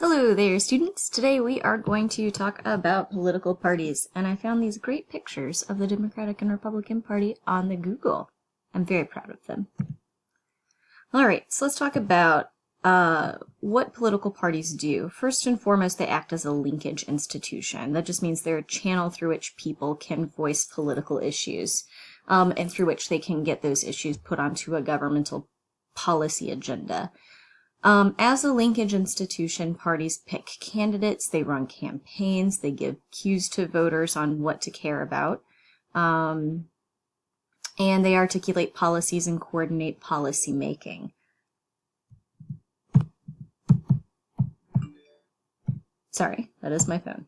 Hello there, students. Today we are going to talk about political parties, and I found these great pictures of the Democratic and Republican Party on the Google. I'm very proud of them. Alright, so let's talk about what political parties do. First and foremost, they act as a linkage institution. That just means they're a channel through which people can voice political issues, and through which they can get those issues put onto a governmental policy agenda. As a linkage institution, parties pick candidates, they run campaigns, they give cues to voters on what to care about, and they articulate policies and coordinate policy making. Sorry, that is my phone.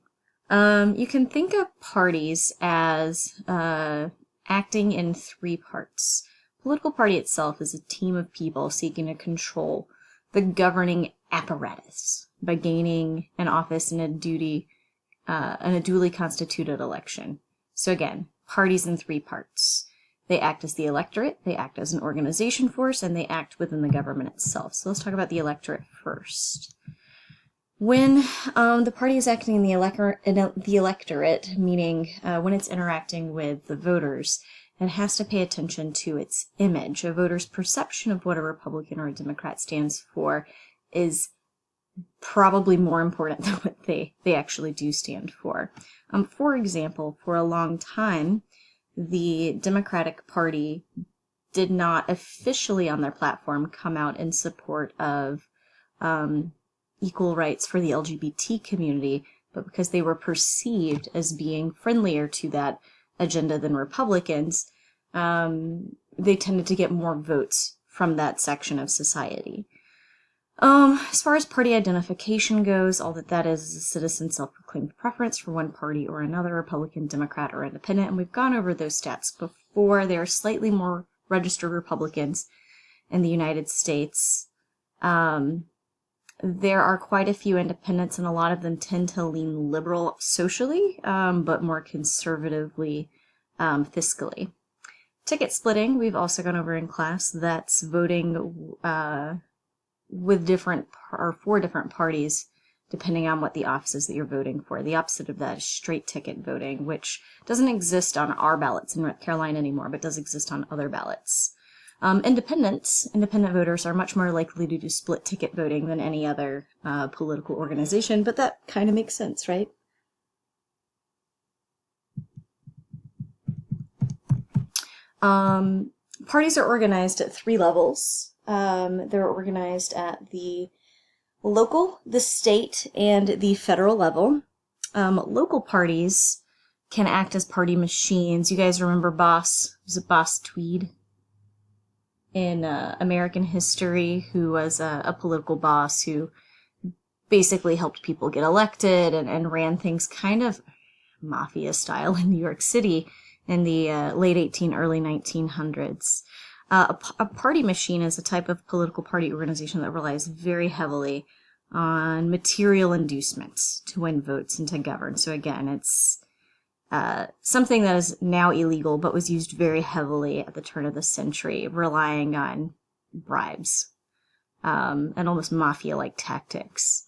You can think of parties as acting in three parts. Political party itself is a team of people seeking to control the governing apparatus by gaining an office in a duly constituted election. So again, parties in three parts. They act as the electorate, they act as an organization force, and they act within the government itself. So let's talk about the electorate first. When the party is acting in the electorate, meaning when it's interacting with the voters, it has to pay attention to its image. A voter's perception of what a Republican or a Democrat stands for is probably more important than what they actually do stand for. For example, for a long time, the Democratic Party did not officially on their platform come out in support of equal rights for the LGBT community, but because they were perceived as being friendlier to that agenda than Republicans, they tended to get more votes from that section of society. As far as party identification goes, all that is a citizen's self-proclaimed preference for one party or another, Republican, Democrat, or Independent, and we've gone over those stats before. There are slightly more registered Republicans in the United States. There are quite a few independents, and a lot of them tend to lean liberal socially, but more conservatively fiscally. Ticket splitting, we've also gone over in class. That's voting with for different parties, depending on what the office is that you're voting for. The opposite of that is straight ticket voting, which doesn't exist on our ballots in North Carolina anymore, but does exist on other ballots. Independent voters are much more likely to do split ticket voting than any other political organization, but that kind of makes sense, right? Parties are organized at three levels. They're organized at the local, the state, and the federal level. Local parties can act as party machines. You guys remember Boss? Was it Boss Tweed? In American history, who was a political boss who basically helped people get elected and ran things kind of mafia style in New York City in the late early 1900s. A party machine is a type of political party organization that relies very heavily on material inducements to win votes and to govern. So again, it's something that is now illegal, but was used very heavily at the turn of the century, relying on bribes and almost mafia-like tactics.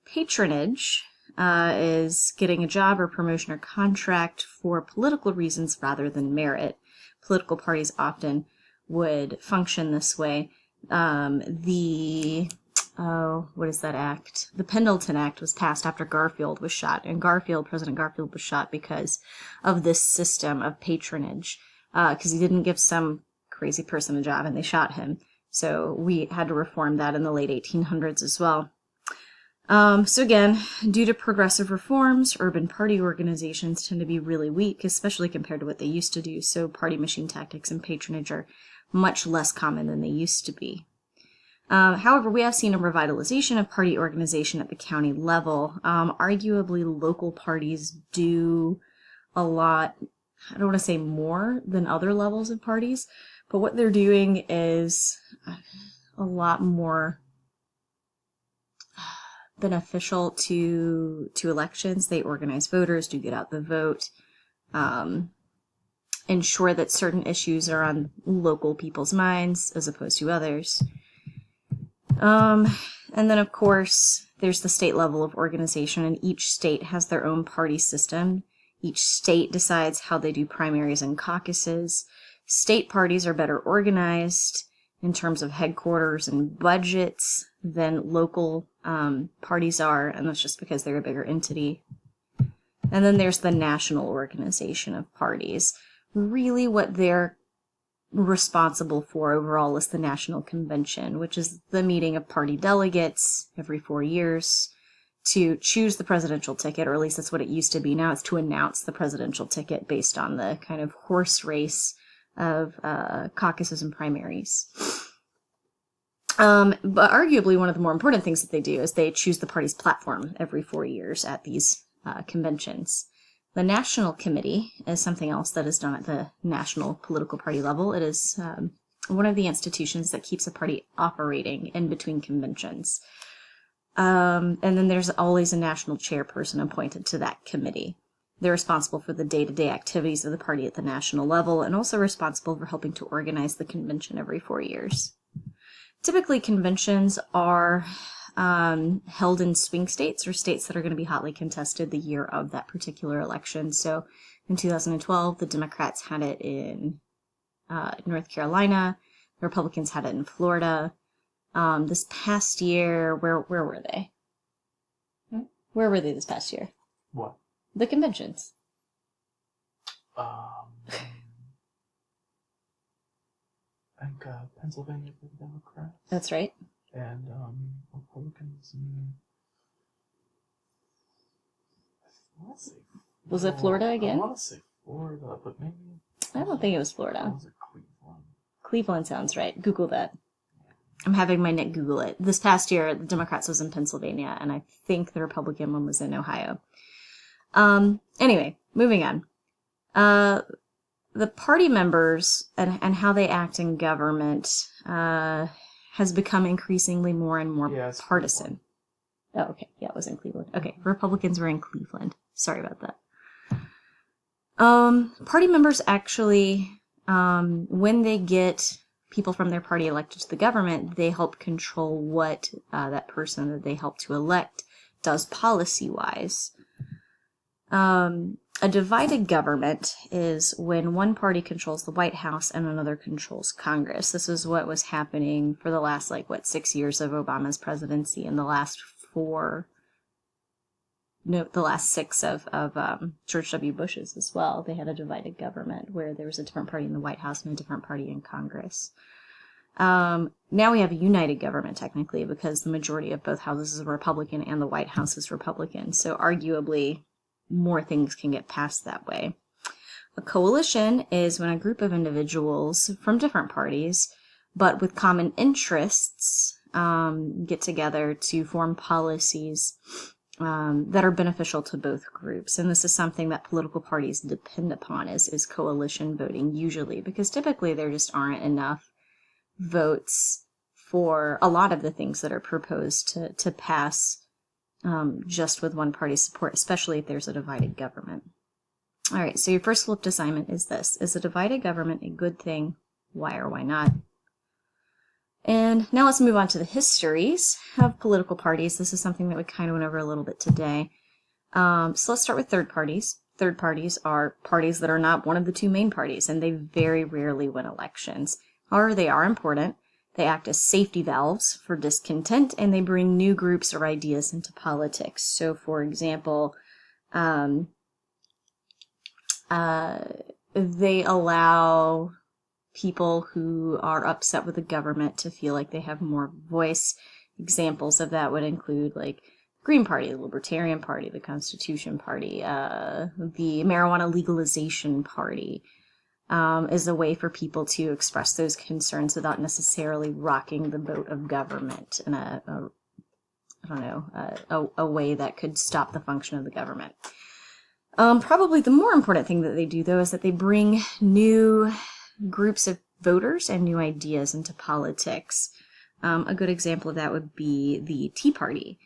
Patronage is getting a job or promotion or contract for political reasons rather than merit. Political parties often would function this way. What is that act? The Pendleton Act was passed after Garfield was shot, and President Garfield was shot because of this system of patronage, because he didn't give some crazy person a job and they shot him. So we had to reform that in the late 1800s as well. So again, due to progressive reforms, urban party organizations tend to be really weak, especially compared to what they used to do, so party machine tactics and patronage are much less common than they used to be. However, we have seen a revitalization of party organization at the county level. Arguably, local parties do a lot, I don't want to say more than other levels of parties, but what they're doing is a lot more beneficial to elections. They organize voters, do get out the vote, ensure that certain issues are on local people's minds as opposed to others. And then, of course, there's the state level of organization, and each state has their own party system. Each state decides how they do primaries and caucuses. State parties are better organized in terms of headquarters and budgets than local parties are, and that's just because they're a bigger entity. And then there's the national organization of parties. Really what they're responsible for overall is the National Convention, which is the meeting of party delegates every 4 years to choose the presidential ticket, or at least that's what it used to be. Now it's to announce the presidential ticket based on the kind of horse race of caucuses and primaries. But arguably one of the more important things that they do is they choose the party's platform every 4 years at these conventions. The National Committee is something else that is done at the national political party level. It is one of the institutions that keeps a party operating in between conventions. And then there's always a national chairperson appointed to that committee. They're responsible for the day-to-day activities of the party at the national level, and also responsible for helping to organize the convention every 4 years. Typically, conventions are held in swing states, or states that are going to be hotly contested the year of that particular election. So in 2012, the Democrats had it in North Carolina. The Republicans had it in Florida. This past year, where were they? Where were they this past year? What? The conventions. I think Pennsylvania for the Democrats. That's right. And Republicans. Was it Florida again? I want to say Florida, but maybe. I don't think it was Florida. Was it Cleveland? Cleveland sounds right. Google that. I'm having my Nick Google it. This past year, the Democrats was in Pennsylvania, and I think the Republican one was in Ohio. Anyway, moving on. The party members and how they act in government has become increasingly more and more partisan. Oh, okay. Yeah, it was in Cleveland. Okay, Republicans were in Cleveland. Sorry about that. Party members actually, when they get people from their party elected to the government, they help control what that person that they help to elect does policy-wise. A divided government is when one party controls the White House and another controls Congress. This is what was happening for the last, 6 years of Obama's presidency, and the last 6 of George W. Bush's as well. They had a divided government where there was a different party in the White House and a different party in Congress. Now we have a united government, technically, because the majority of both houses is Republican and the White House is Republican. So arguably, more things can get passed that way. A coalition is when a group of individuals from different parties, but with common interests, get together to form policies that are beneficial to both groups. And this is something that political parties depend upon is coalition voting usually, because typically there just aren't enough votes for a lot of the things that are proposed to pass just with one party's support, especially if there's a divided government. All right, so your first flipped assignment is this. Is a divided government a good thing? Why or why not? And now let's move on to the histories of political parties. This is something that we kind of went over a little bit today. So let's start with third parties. Third parties are parties that are not one of the two main parties, and they very rarely win elections. However, they are important. They act as safety valves for discontent, and they bring new groups or ideas into politics. So, for example, they allow people who are upset with the government to feel like they have more voice. Examples of that would include, the Green Party, the Libertarian Party, the Constitution Party, the Marijuana Legalization Party. Is a way for people to express those concerns without necessarily rocking the boat of government in a way that could stop the function of the government. Probably the more important thing that they do, though, is that they bring new groups of voters and new ideas into politics. A good example of that would be the Tea Party.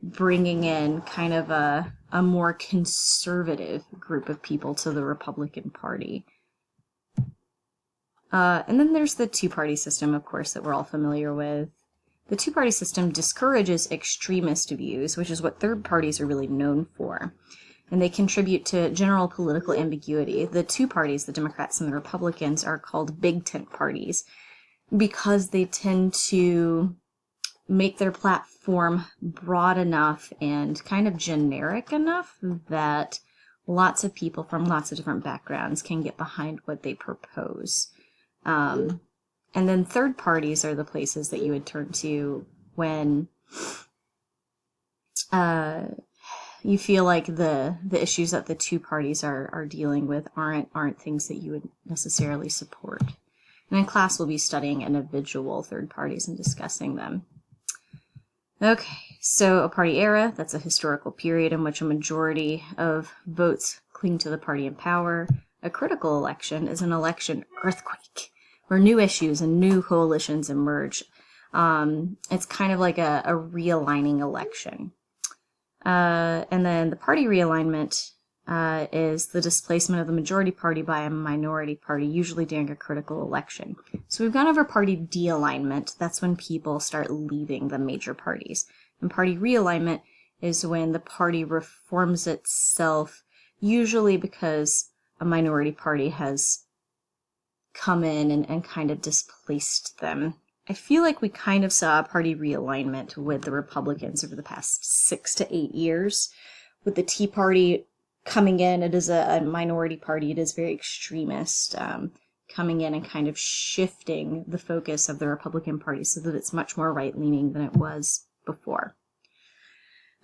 Bringing in kind of a more conservative group of people to the Republican Party. And then there's the two-party system, of course, that we're all familiar with. The two-party system discourages extremist views, which is what third parties are really known for. And they contribute to general political ambiguity. The two parties, the Democrats and the Republicans, are called big tent parties because they tend to make their platform broad enough and kind of generic enough that lots of people from lots of different backgrounds can get behind what they propose. And then third parties are the places that you would turn to when you feel like the issues that the two parties are dealing with aren't things that you would necessarily support. And in class, we'll be studying individual third parties and discussing them. Okay, so a party era, that's a historical period in which a majority of votes cling to the party in power. A critical election is an election earthquake, where new issues and new coalitions emerge. It's kind of like a realigning election. And then the party realignment is the displacement of the majority party by a minority party, usually during a critical election. So we've gone over party de-alignment. That's when people start leaving the major parties. And party realignment is when the party reforms itself, usually because a minority party has come in and kind of displaced them. I feel like we kind of saw a party realignment with the Republicans over the past 6 to 8 years. With the Tea Party coming in, it is a minority party. It is very extremist, coming in and kind of shifting the focus of the Republican Party so that it's much more right-leaning than it was before.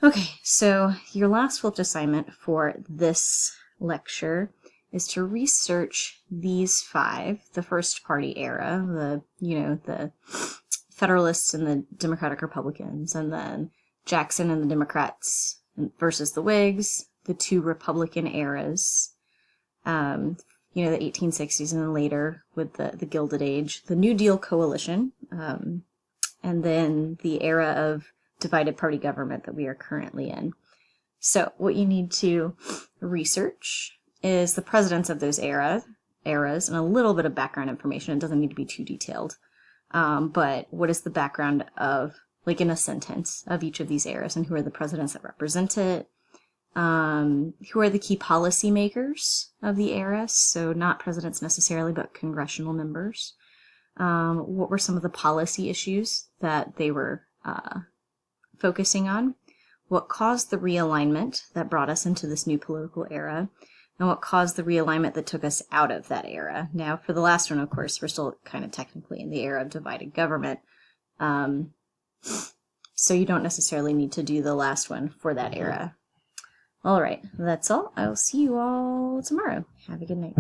Okay, so your last flipped assignment for this lecture is to research these 5, the first party era, the Federalists and the Democratic Republicans, and then Jackson and the Democrats versus the Whigs, the 2 Republican eras, the 1860s and then later with the Gilded Age, the New Deal coalition, and then the era of divided party government that we are currently in. So what you need to research is the presidents of those eras and a little bit of background information. It doesn't need to be too detailed. But what is the background of, like in a sentence, of each of these eras, and who are the presidents that represent it? Who are the key policymakers of the era? So not presidents necessarily, but congressional members. What were some of the policy issues that they were focusing on? What caused the realignment that brought us into this new political era? And what caused the realignment that took us out of that era? Now, for the last one, of course, we're still kind of technically in the era of divided government. So you don't necessarily need to do the last one for that era. All right, that's all. I will see you all tomorrow. Have a good night.